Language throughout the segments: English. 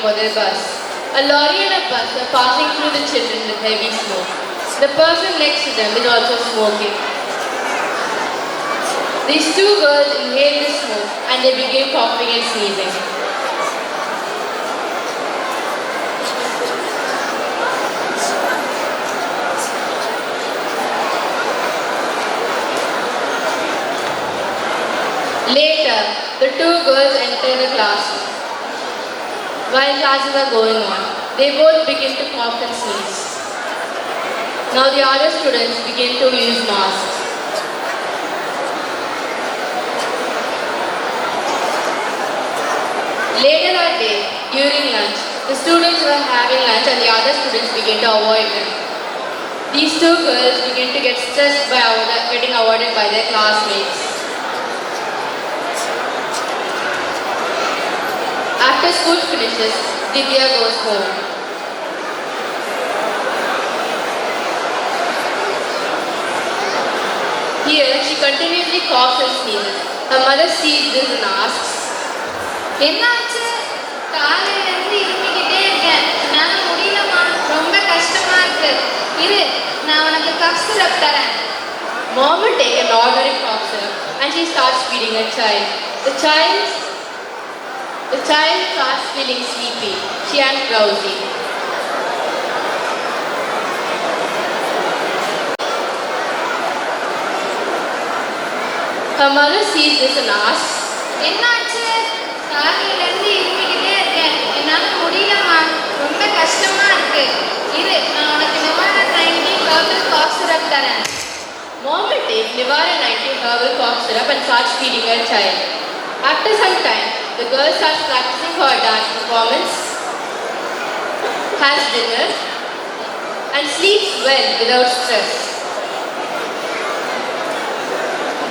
for their bus. A lorry and a bus are passing through the children with heavy smoke. The person next to them is also smoking. These two girls inhale the smoke and they begin coughing and sneezing. Later, the two girls enter the classroom. While classes are going on, they both begin to cough and sneeze. Now the other students begin to use masks. Later that day, during lunch, the students were having lunch and the other students began to avoid them. These two girls begin to get stressed by getting avoided by their classmates. After school finishes, Vidya goes home. Here, she continuously coughs and sneezes. Her mother sees this and asks, என்னாச்சு? காலையிலேருந்து இருமிக்கிட்டே இருக்கேன். என்னால் முடியலம்மா, ரொம்ப கஷ்டமா இருக்கு. இரு, நான் உனக்கு கஃப் சிரப் தரேன். Mom will take an ordinary cough syrup and she starts feeding her child. The child starts feeling sleepy. She acts drowsy. Her mother sees this and asks, என்னாச்சு? காலையிலேருந்து இருமிக்கிட்டே இருக்கேன். என்னால் முடியலம்மா, ரொம்ப கஷ்டமா இருக்கு. இரு, நான் உனக்கு நிவாரண 90 herbal cough syrup தரேன். Mom will take Nivaran 90 herbal cough syrup and starts feeding her child. After some time, the girl starts practicing for her dance performance, has dinner, and sleeps well without stress.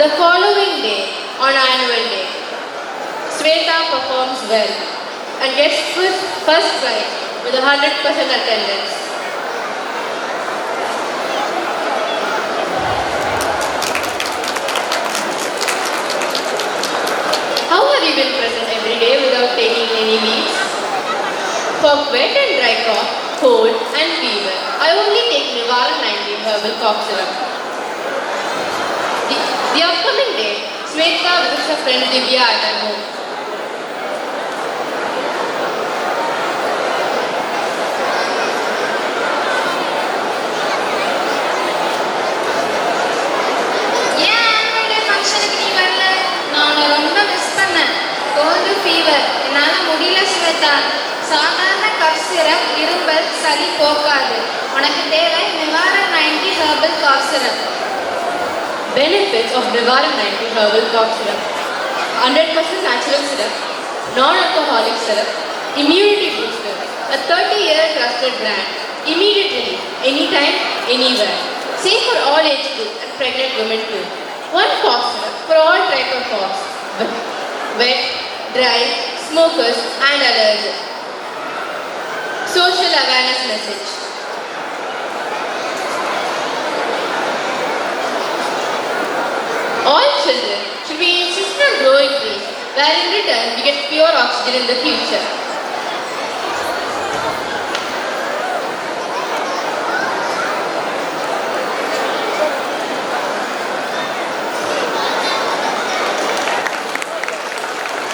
The following day, on annual day, Sweta performs well and gets first prize with 100% attendance. How have you been present every day without taking any leaves? For wet and dry cough, cold and fever, I only take Nivaran 90 herbal cough syrup. The upcoming day, Sweta visits her friend Vidya at her home. ஏன் annual day ஃபங்க்ஷனுக்கு நீ வரல? நான் உன்னை ரொம்ப miss பண்ணேன். Gold fever, என்னால் முடியல ஸ்வேதா. சாதாரண கஃப் சிரப் இரும்பல் சளி போக்காது. உனக்கு தேவை நிவாரண 90 herbal cough syrup. Benefits of Nivaran 90 herbal cough syrup: 100% natural syrup, non-alcoholic syrup, immunity booster, a 30-year trusted brand, immediate relief, anytime, anywhere, safe for all age groups and pregnant women too. One cough syrup for all type of coughs, wet, dry, smokers and allergic. Social awareness message. All children should be insisted on growing trees, where in return we get pure oxygen in the future.